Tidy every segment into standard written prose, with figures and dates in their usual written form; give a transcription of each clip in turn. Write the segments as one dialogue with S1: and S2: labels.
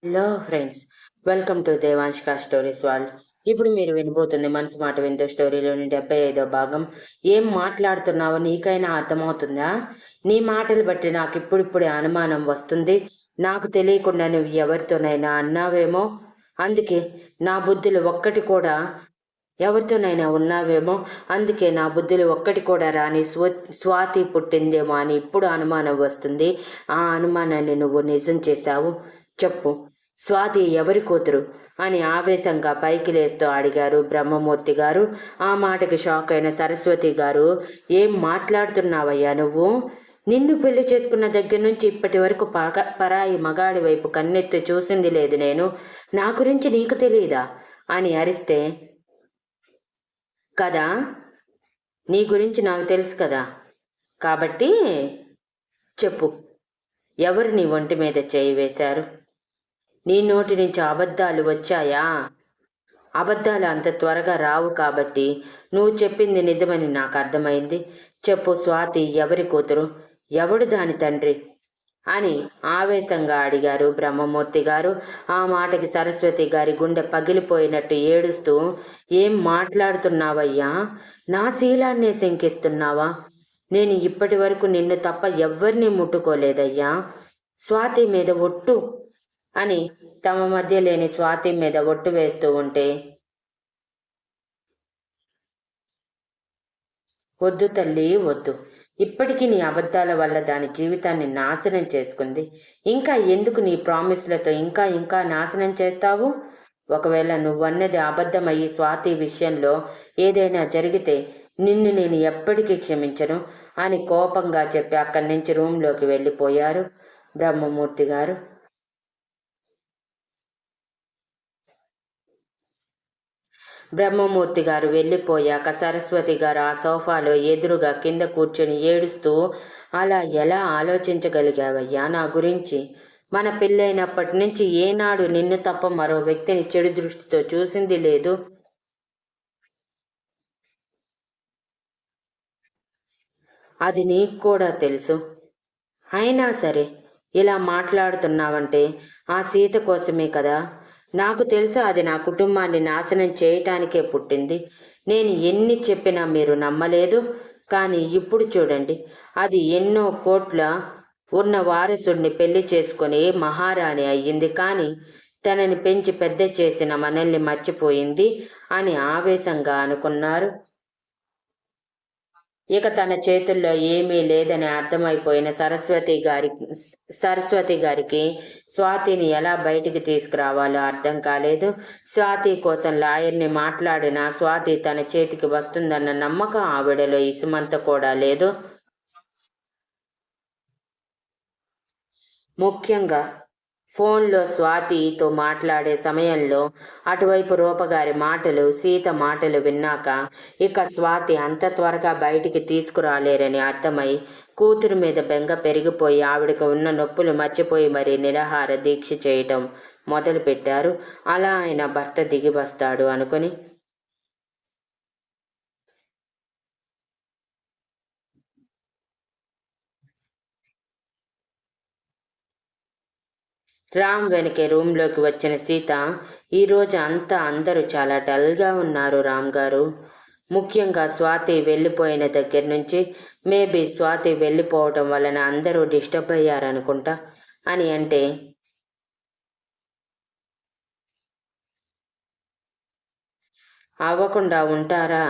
S1: Hello friends, welcome to Devanshika stories world. ఇప్పుడు మీరు వినబోతుంది మనసు మాట వింటూ స్టోరీలోని 75వ భాగం. ఏం మాట్లాడుతున్నావో నీకైనా అర్థమవుతుందా? నీ మాటలు బట్టి నాకు ఇప్పుడిప్పుడే అనుమానం వస్తుంది. నాకు తెలియకుండా నువ్వు ఎవరితోనైనా అన్నావేమో, అందుకే నా బుద్ధులు ఒక్కటి కూడా ఎవరితోనైనా ఉన్నావేమో, అందుకే నా బుద్ధులు ఒక్కటి కూడా రాని స్వాతి పుట్టిందేమో అని ఇప్పుడు అనుమానం వస్తుంది. ఆ అనుమానాన్ని నువ్వు నిజం చేశావు. చెప్పు, స్వాతి ఎవరి కూతురు అని ఆవేశంగా పైకి లేస్తూ అడిగారు బ్రహ్మమూర్తి గారు. ఆ మాటకి షాక్ అయిన సరస్వతి గారు, ఏం మాట్లాడుతున్నావయ్యా నువ్వు? నిన్ను పెళ్లి చేసుకున్న దగ్గర నుంచి ఇప్పటి వరకు పరాయి మగాడి వైపు కన్నెత్తి చూసింది లేదు నేను. నా గురించి నీకు తెలియదా అని అరిస్తే, కదా, నీ గురించి నాకు తెలుసు కదా, కాబట్టి చెప్పు, ఎవరు నీ ఒంటి మీద చేయి వేశారు? నీ నోటి నుంచి అబద్ధాలు వచ్చాయా? అబద్ధాలు అంత త్వరగా రావు కాబట్టి నువ్వు చెప్పింది నిజమని నాకు అర్థమైంది. చెప్పు, స్వాతి ఎవరి కూతురు? ఎవడు దాని తండ్రి అని ఆవేశంగా అడిగారు బ్రహ్మమూర్తి గారు. ఆ మాటకి సరస్వతి గారి గుండె పగిలిపోయినట్టు ఏడుస్తూ, ఏం మాట్లాడుతున్నావయ్యా? నా శీలాన్నే శంకిస్తున్నావా? నేను ఇప్పటి వరకు నిన్ను తప్ప ఎవ్వరినీ ముట్టుకోలేదయ్యా. స్వాతి మీద ఒట్టు అని తమ మధ్య లేని స్వాతి మీద ఒట్టు వేస్తూ ఉంటే, వద్దు తల్లి వద్దు, ఇప్పటికీ నీ అబద్ధాల వల్ల దాని జీవితాన్ని నాశనం చేసుకుంది. ఇంకా ఎందుకు నీ ప్రామిస్లతో ఇంకా ఇంకా నాశనం చేస్తావు? ఒకవేళ నువ్వన్నది అబద్ధమయ్యి స్వాతి విషయంలో ఏదైనా జరిగితే నిన్ను నేను ఎప్పటికీ క్షమించను అని కోపంగా చెప్పి అక్కడి నుంచి రూమ్లోకి వెళ్ళిపోయారు బ్రహ్మమూర్తి గారు. బ్రహ్మమూర్తి గారు వెళ్ళిపోయాక సరస్వతి గారు ఆ సోఫాలో ఎదురుగా కింద కూర్చొని ఏడుస్తూ, అలా ఎలా ఆలోచించగలిగావయ్యా నా గురించి? మన పెళ్ళైనప్పటి నుంచి ఏనాడు నిన్ను తప్ప మరో వ్యక్తిని చెడు దృష్టితో చూసింది లేదు. అది నీకు కూడా తెలుసు. అయినా సరే ఇలా మాట్లాడుతున్నావంటే ఆ సీత కోసమే కదా. నాకు తెలుసు అది నా కుటుంబాన్ని నాశనం చేయటానికే పుట్టింది. నేను ఎన్ని చెప్పినా మీరు నమ్మలేదు. కానీ ఇప్పుడు చూడండి, అది ఎన్నో కోట్ల ఉన్న వారసుడిని పెళ్లి చేసుకొని మహారాణి అయ్యింది. కానీ తనని పెంచి పెద్ద చేసిన మనల్ని మర్చిపోయింది అని ఆవేశంగా అనుకున్నారు. ఇక తన చేతుల్లో ఏమీ లేదని అర్థమైపోయిన సరస్వతి గారికి స్వాతిని ఎలా బయటికి తీసుకురావాలో అర్థం కాలేదు. స్వాతి కోసం లాయర్ని మాట్లాడినా స్వాతి తన చేతికి వస్తుందన్న నమ్మకం ఆవిడలో ఇసుమంత కూడా లేదు. ముఖ్యంగా ఫోన్లో స్వాతితో మాట్లాడే సమయంలో అటువైపు రూపగారి మాటలు, సీత మాటలు విన్నాక ఇక స్వాతి అంత త్వరగా బయటికి తీసుకురాలేరని అర్థమై కూతురు మీద బెంగ పెరిగిపోయి ఆవిడకు ఉన్న నొప్పులు మర్చిపోయి మరీ నిరాహార దీక్ష చేయటం మొదలుపెట్టారు. అలా ఆయన భర్త దిగి వస్తాడు అనుకుని రామ్ వెనకే రూమ్లోకి వచ్చిన సీత, ఈరోజు అంతా అందరూ చాలా డల్గా ఉన్నారు రామ్ గారు. ముఖ్యంగా స్వాతి వెళ్ళిపోయిన దగ్గర నుంచి మేబీ స్వాతి వెళ్ళిపోవటం వలన అందరూ డిస్టర్బ్ అయ్యారనుకుంటా అని అంటే, అవ్వకుండా ఉంటారా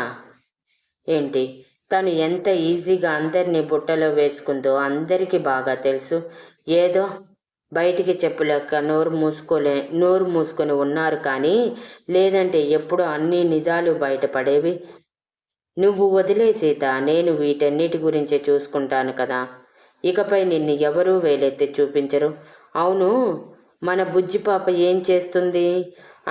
S1: ఏంటి? తను ఎంత ఈజీగా అందరినీ బుట్టలో వేసుకుందో అందరికీ బాగా తెలుసు. ఏదో బయటికి చెప్పలేక నోరు మూసుకొని ఉన్నారు. కానీ లేదంటే ఎప్పుడు అన్ని నిజాలు బయటపడేవి. నువ్వు వదిలే సీత, నేను వీటన్నిటి గురించి చూసుకుంటాను కదా. ఇకపై నిన్ను ఎవరూ వేలెత్తి చూపించరు. అవును, మన బుజ్జి పాప ఏం చేస్తుంది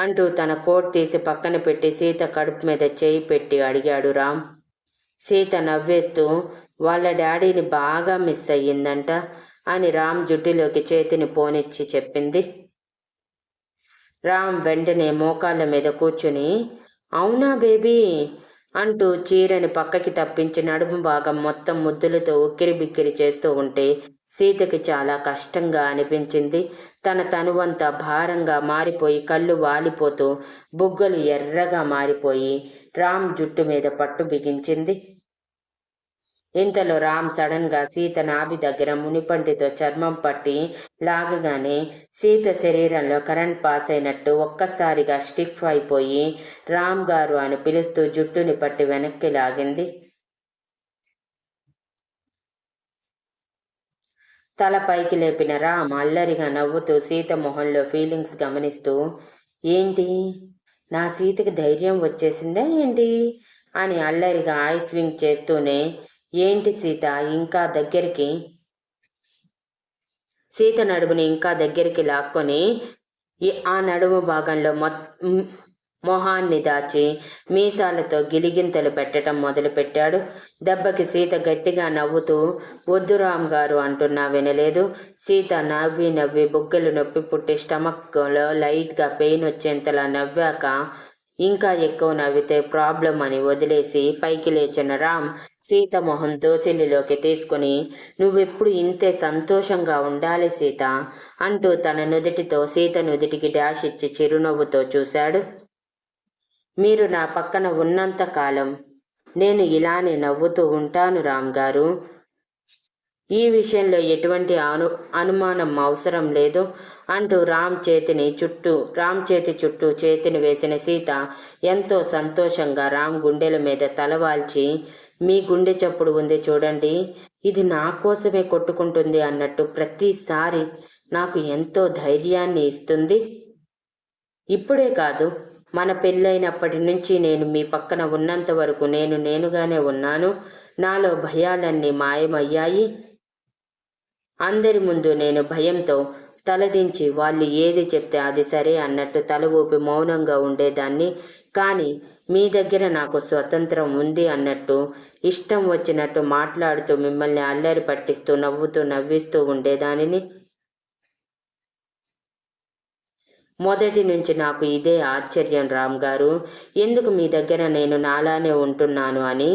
S1: అంటూ తన కోట్ తీసి పక్కన పెట్టి సీత కడుపు మీద చేయి పెట్టి అడిగాడు రామ్. సీత నవ్వేస్తూ, వాళ్ళ డాడీని బాగా మిస్ అయ్యిందంట అని రామ్ జుట్టులోకి చేతిని పోనిచ్చి చెప్పింది. రామ్ వెంటనే మోకాళ్ళ మీద కూర్చుని, అవునా బేబీ అంటూ చీరని పక్కకి తప్పించి నడుము భాగం మొత్తం ముద్దులతో ఉక్కిరి బిక్కిరి చేస్తూ ఉంటే సీతకి చాలా కష్టంగా అనిపించింది. తన తనువంతా భారంగా మారిపోయి కళ్ళు వాలిపోతూ బుగ్గలు ఎర్రగా మారిపోయి రామ్ జుట్టు మీద పట్టు బిగించింది. ఇంతలో రామ్ సడన్ గా సీత నాభి దగ్గర మునిపంటితో చర్మం పట్టి లాగగానే సీత శరీరంలో కరెంట్ పాస్ అయినట్టు ఒక్కసారిగా స్టిఫ్ అయిపోయి రామ్ గారు అని పిలుస్తూ జుట్టుని పట్టి వెనక్కి లాగింది. తల పైకి లేపిన రామ్ అల్లరిగా నవ్వుతూ సీత మొహంలో ఫీలింగ్స్ గమనిస్తూ, ఏంటి, నా సీతకి ధైర్యం వచ్చేసిందా ఏంటి అని అల్లరిగా ఐ స్వింగ్ చేస్తూనే, ఏంటి సీత ఇంకా దగ్గరికి సీత నడుముని ఇంకా దగ్గరికి లాక్కొని ఆ నడుము భాగంలో మొహాన్ని దాచి మీసాలతో గిలిగింతలు పెట్టడం మొదలుపెట్టాడు. దెబ్బకి సీత గట్టిగా నవ్వుతూ, వద్దు రామ్ గారు అంటున్నా వినలేదు. సీత నవ్వి నవ్వి బుగ్గలు నొప్పి పుట్టి స్టమక్లో లైట్గా పెయిన్ వచ్చేంతలా నవ్వాక ఇంకా ఎక్కువ నవ్వితే ప్రాబ్లం అని వదిలేసి పైకి లేచిన రామ్ సీత మొహం దోసిలిలోకి తీసుకుని, నువ్వెప్పుడు ఇంతే సంతోషంగా ఉండాలి సీత అంటూ తన నుదిటితో సీత నుదిటికి డాష్ ఇచ్చి చిరునవ్వుతో చూశాడు. మీరు నా పక్కన ఉన్నంత కాలం నేను ఇలానే నవ్వుతూ ఉంటాను రామ్ గారు. ఈ విషయంలో ఎటువంటి అనుమానం అవసరం లేదు అంటూ రామ్ చేతి చుట్టూ చేతిని వేసిన సీత ఎంతో సంతోషంగా రామ్ గుండెల మీద తలవాల్చి, మీ గుండె చప్పుడు ఉంది చూడండి, ఇది నా కోసమే కొట్టుకుంటుంది అన్నట్టు ప్రతిసారి నాకు ఎంతో ధైర్యాన్ని ఇస్తుంది. ఇప్పుడే కాదు, మన పెళ్ళైనప్పటి నుంచి నేను మీ పక్కన ఉన్నంత వరకు నేనుగానే ఉన్నాను. నాలో భయాలన్నీ మాయమయ్యాయి. అందరి ముందు నేను భయంతో తలదించి వాళ్ళు ఏది చెప్తే అది సరే అన్నట్టు తల ఊపి మౌనంగా ఉండేదాన్ని. కానీ మీ దగ్గర నాకు స్వతంత్రం ఉంది అన్నట్టు ఇష్టం వచ్చినట్టు మాట్లాడుతూ మిమ్మల్ని అల్లరి పట్టిస్తూ నవ్విస్తూ ఉండేదానిని. మొదటి నుంచి నాకు ఇదే ఆశ్చర్యం రామ్ గారు, ఎందుకు మీ దగ్గర నేను నాలానే ఉంటున్నాను అని.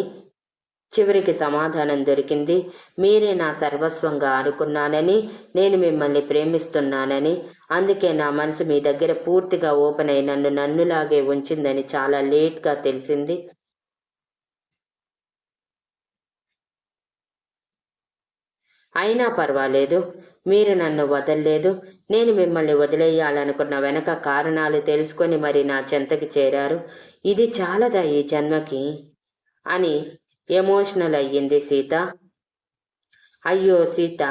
S1: చివరికి సమాధానం దొరికింది. మీరే నా సర్వస్వంగా అనుకున్నానని, నేను మిమ్మల్ని ప్రేమిస్తున్నానని, అందుకే నా మనసు మీ దగ్గర పూర్తిగా ఓపెన్ అయి నన్నులాగే ఉంచిందని చాలా లేట్గా తెలిసింది. అయినా పర్వాలేదు, మీరు నన్ను వదల్లేదు. నేను మిమ్మల్ని వదిలేయాలనుకున్న వెనక కారణాలు తెలుసుకొని మరి నా చెంతకి చేరారు. ఇది చాలదా ఈ జన్మకి అని ఎమోషనల్ అయ్యింది సీత. అయ్యో సీత,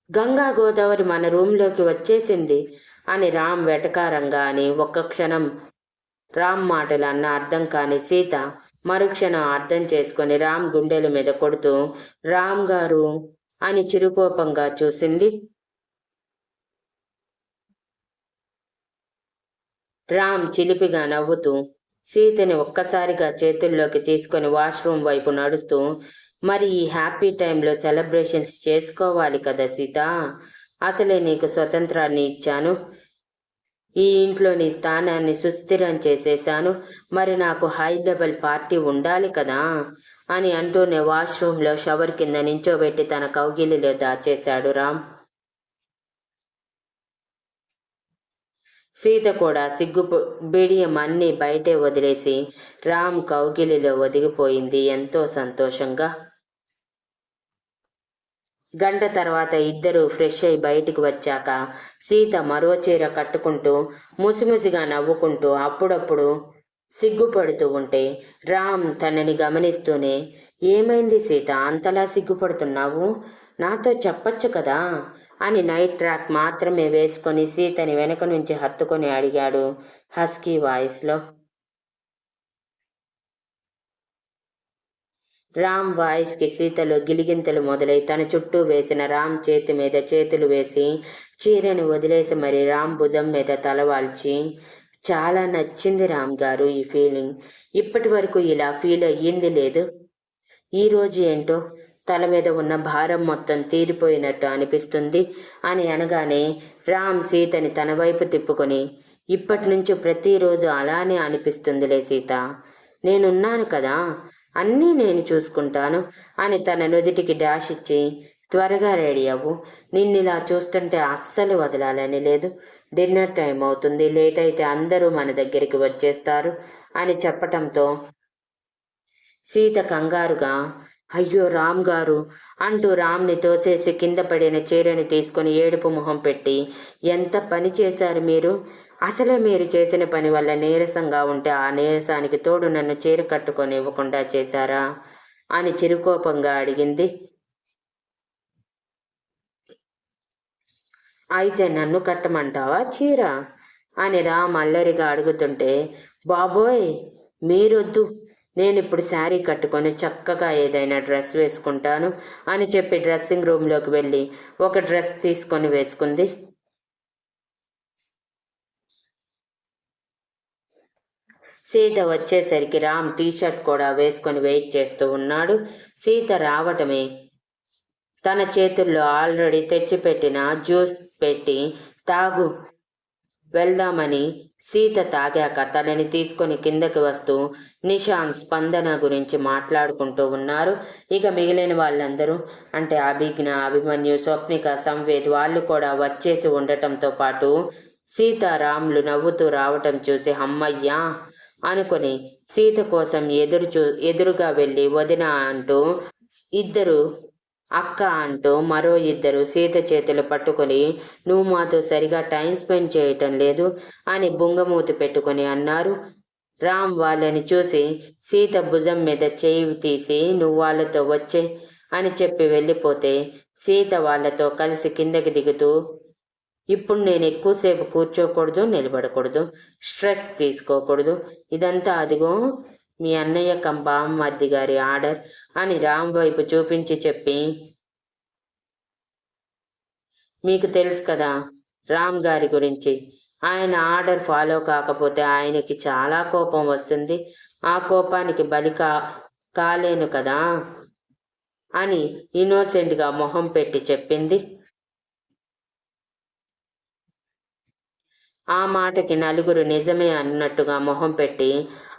S1: గంగా గోదావరి మన రూమ్లోకి వచ్చేసింది అని రామ్ వెటకారంగా అని ఒక్క క్షణం రామ్ మాటలు అన్న అర్థం కాని సీత మరుక్షణం అర్థం చేసుకొని రామ్ గుండెల మీద కొడుతూ, రామ్ గారు అని చిరుకోపంగా చూసింది. రామ్ చిలిపిగా నవ్వుతూ సీతని ఒక్కసారిగా చేతుల్లోకి తీసుకొని వాష్రూమ్ వైపు నడుస్తూ, మరి ఈ హ్యాపీ టైంలో సెలబ్రేషన్స్ చేసుకోవాలి కదా సీత, అసలే నీకు స్వతంత్రాన్ని ఇచ్చాను, ఈ ఇంట్లో నీ స్థానాన్ని సుస్థిరం చేసేశాను, మరి నాకు హై లెవెల్ పార్టీ ఉండాలి కదా అని అంటూనే వాష్రూమ్లో షవర్ కింద నించోబెట్టి తన కౌగిలిలో దాచేశాడు రామ్. సీత కూడా బిడియం అన్నీ బయటే వదిలేసి రామ్ కౌగిలిలో ఒదిగిపోయింది ఎంతో సంతోషంగా. గంట తర్వాత ఇద్దరూ ఫ్రెష్ అయి బయటికి వచ్చాక సీత మరో చీర కట్టుకుంటూ ముసిముసిగా నవ్వుకుంటూ అప్పుడప్పుడు సిగ్గుపడుతూ ఉంటే రామ్ తనని గమనిస్తూనే, ఏమైంది సీత అంతలా సిగ్గుపడుతున్నావు, నాతో చెప్పచ్చు కదా అని నైట్ ట్రాక్ మాత్రమే వేసుకొని సీతని వెనక నుంచి హత్తుకొని అడిగాడు హస్కీ వాయిస్లో. రామ్ వాయిస్కి సీతలో గిలిగింతలు మొదలై తన చుట్టూ వేసిన రామ్ చేతి మీద చేతులు వేసి చీరని వదిలేసి మరి రామ్ భుజం మీద తలవాల్చి, చాలా నచ్చింది రామ్ గారు ఈ ఫీలింగ్, ఇప్పటి వరకు ఇలా ఫీల్ అయ్యింది లేదు, ఈరోజు ఏంటో తల మీద ఉన్న భారం మొత్తం తీరిపోయినట్టు అనిపిస్తుంది అని అనగానే రామ్ సీతని తన వైపు తిప్పుకొని, ఇప్పటి నుంచి ప్రతిరోజు అలానే అనిపిస్తుందిలే సీత, నేనున్నాను కదా, అన్నీ నేను చూసుకుంటాను అని తన నుదిటికి డాష్ ఇచ్చి త్వరగా రెడీ అవ్వు. నిన్నిలా చూస్తుంటే అస్సలు వదలాలని లేదు. డిన్నర్ టైం అవుతుంది. లేట్ అయితే అందరూ మన దగ్గరికి వచ్చేస్తారు అని చెప్పటంతో సీత కంగారుగా అయ్యో రామ్ గారు అంటూ రామ్ని తోసేసి కింద పడిన చీరని తీసుకొని ఏడుపు మొహం పెట్టి ఎంత పని చేశారు మీరు? అసలే మీరు చేసిన పని వల్ల నీరసంగా ఉంటే ఆ నీరసానికి తోడు నన్ను చీర కట్టుకొని ఇవ్వకుండా చేశారా అని చిరుకోపంగా అడిగింది. అయితే నన్ను కట్టమంటావా చీర అని రామ్ అల్లరిగా అడుగుతుంటే బాబోయ్ మీరొద్దు, నేనిప్పుడు శారీ కట్టుకొని చక్కగా ఏదైనా డ్రెస్ వేసుకుంటాను అని చెప్పి డ్రెస్సింగ్ రూమ్లోకి వెళ్ళి ఒక డ్రెస్ తీసుకొని వేసుకుంది. సీత వచ్చేసరికి రామ్ టీషర్ట్ కూడా వేసుకొని వెయిట్ చేస్తూ ఉన్నాడు. సీత రావటమే తన చేతుల్లో ఆల్రెడీ తెచ్చిపెట్టిన జ్యూస్ పెట్టి తాగు వెళ్దామని సీత తాగాక తనని తీసుకొని కిందకి వస్తూ నిషాన్ స్పందన గురించి మాట్లాడుకుంటూ ఉన్నారు. ఇక మిగిలిన వాళ్ళందరూ అంటే అభిజ్ఞ, అభిమన్యు, స్వప్నిక, సంవేద్ వాళ్ళు కూడా వచ్చేసి ఉండటంతో పాటు సీతారాములు నవ్వుతూ రావటం చూసి అమ్మయ్యా అనుకుని సీత కోసం ఎదురుగా వెళ్ళి వదిన అంటూ ఇద్దరు అక్క అంటూ మరో ఇద్దరు సీత చేతులు పట్టుకొని నువ్వు మాతో సరిగా టైం స్పెండ్ చేయటం లేదు అని బుంగమూతి పెట్టుకొని అన్నారు. రామ్ వాళ్ళని చూసి సీత భుజం మీద చేయి తీసి నువ్వు వాళ్ళతో వచ్చే అని చెప్పి వెళ్ళిపోతే సీత వాళ్ళతో కలిసి కిందకి దిగుతూ ఇప్పుడు నేను ఎక్కువసేపు కూర్చోకూడదు, నిలబడకూడదు, స్ట్రెస్ తీసుకోకూడదు, ఇదంతా అదిగో మీ అన్నయ్య బామ్మర్ది గారి ఆర్డర్ అని రామ్ వైపు చూపించి చెప్పి మీకు తెలుసు కదా రామ్ గారి గురించి, ఆయన ఆర్డర్ ఫాలో కాకపోతే ఆయనకి చాలా కోపం వస్తుంది, ఆ కోపానికి బలి కాలేను కదా అని ఇన్నోసెంట్గా మొహం పెట్టి చెప్పింది. ఆ మాటకి నలుగురు నిజమే అన్నట్టుగా మొహం పెట్టి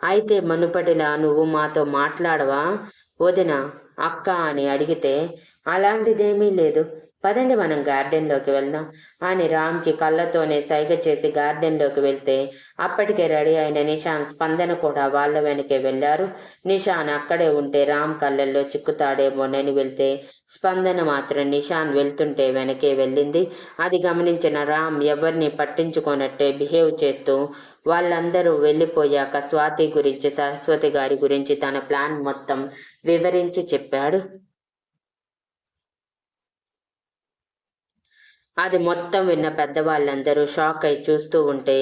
S1: అయితే మునుపటిలా నువ్వు మాతో మాట్లాడవా వదిన, అక్క అని అడిగితే అలాంటిదేమీ లేదు, పదండి మనం గార్డెన్లోకి వెళ్దాం అని రామ్కి కళ్ళతోనే సైగ చేసి గార్డెన్లోకి వెళ్తే అప్పటికే రెడీ అయిన నిషాన్, స్పందన కూడా వాళ్ళ వెనకే వెళ్ళారు. నిషాన్ అక్కడే ఉంటే రామ్ కళ్ళల్లో చిక్కుతాడేమోనని వెళ్తే స్పందన మాత్రం నిషాన్ వెళ్తుంటే వెనకే వెళ్ళింది. అది గమనించిన రామ్ ఎవరిని పట్టించుకోనట్టే బిహేవ్ చేస్తూ వాళ్ళందరూ వెళ్ళిపోయాక స్వాతి గురించి, సరస్వతి గారి గురించి తన ప్లాన్ మొత్తం వివరించి చెప్పాడు. అది మొత్తం విన్న పెద్దవాళ్ళందరూ షాక్ అయి చూస్తూ ఉంటే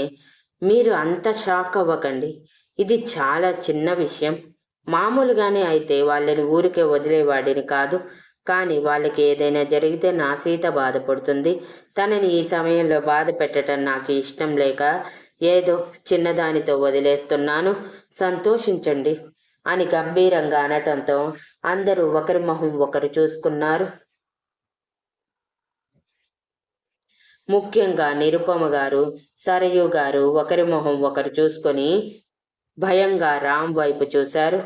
S1: మీరు అంత షాక్ అవ్వకండి, ఇది చాలా చిన్న విషయం, మామూలుగానే అయితే వాళ్ళని ఊరికే వదిలేవాడిని కాదు, కానీ వాళ్ళకి ఏదైనా జరిగితే నా సీత బాధపడుతుంది, తనని ఈ సమయంలో బాధ పెట్టడం నాకు ఇష్టం లేక ఏదో చిన్నదానితో వదిలేస్తున్నాను, సంతోషించండి అని గంభీరంగా అనటంతో అందరూ ఒకరి మొహం ఒకరు చూసుకున్నారు. ముఖ్యంగా నిరుపమ గారు, సరయు గారు ఒకరి మొహం ఒకరు చూసుకొని భయంగా రామ్ వైపు చూశారు.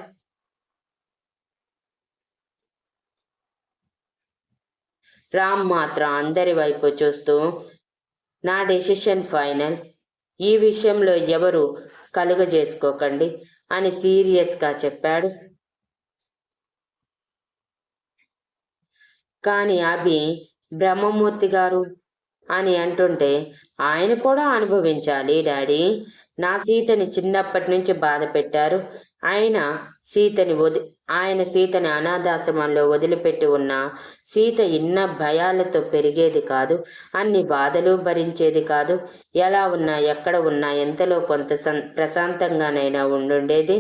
S1: రామ్ మాత్రం అందరి వైపు చూస్తూ నా డెసిషన్ ఫైనల్, ఈ విషయంలో ఎవరు కలుగజేసుకోకండి అని సీరియస్గా చెప్పాడు. కానీ అభి బ్రహ్మమూర్తి గారు అని అంటుంటే ఆయన కూడా అనుభవించాలి డాడీ, నా సీతని చిన్నప్పటి నుంచి బాధ పెట్టారు, ఆయన సీతని అనాథాశ్రమంలో వదిలిపెట్టి ఉన్న సీత ఇన్న భయాలతో పెరిగేది కాదు, అన్ని బాధలు భరించేది కాదు, ఎలా ఉన్నా ఎక్కడ ఉన్నా ఎంతలో కొంత ప్రశాంతంగానైనా ఉండుండేది.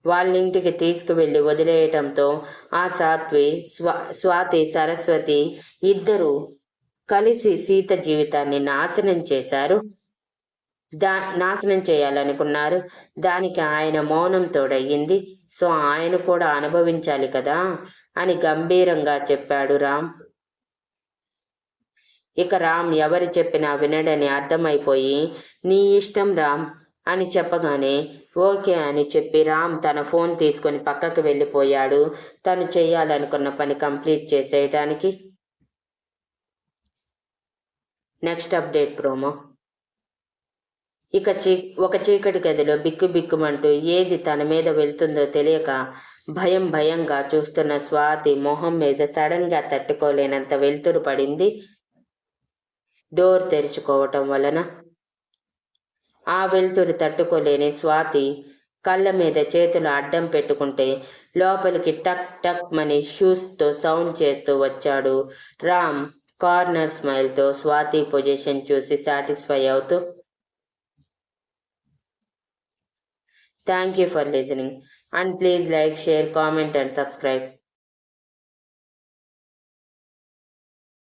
S1: వాళ్ళింటికి తీసుకువెళ్ళి వదిలేయటంతో ఆ స్వాతి, సరస్వతి ఇద్దరు కలిసి సీత జీవితాన్ని నాశనం చేయాలనుకున్నారు. దానికి ఆయన మౌనం తోడయ్యింది. సో ఆయన కూడా అనుభవించాలి కదా అని గంభీరంగా చెప్పాడు రామ్. ఇక రామ్ ఎవరు చెప్పినా వినడని అర్థమైపోయి నీ ఇష్టం రామ్ అని చెప్పగానే ఓకే అని చెప్పి రామ్ తన ఫోన్ తీసుకొని పక్కకు వెళ్ళిపోయాడు తను చేయాలనుకున్న పని కంప్లీట్ చేసేయటానికి. Next update promo. ఇక ఒక చీకటి గదిలో బిక్కుబిక్కుమంటూ ఏది తన మీద వెళ్తుందో తెలియక భయంగా చూస్తున్న స్వాతి మొహం మీద సడన్గా తట్టుకోలేనంత వెలుతురు పడింది డోర్ తెరుచుకోవటం వలన. ఆ వెలుతురు తట్టుకోలేని స్వాతి కళ్ళ మీద చేతులు అడ్డం పెట్టుకుంటే లోపలికి టక్ టక్ మని షూస్తో సౌండ్ చేస్తూ వచ్చాడు రామ్. కార్నర్ స్మైల్తో స్వాతి పొజిషన్ చూసి సాటిస్ఫై అవుతూ thank you for listening and please like, share, comment and subscribe.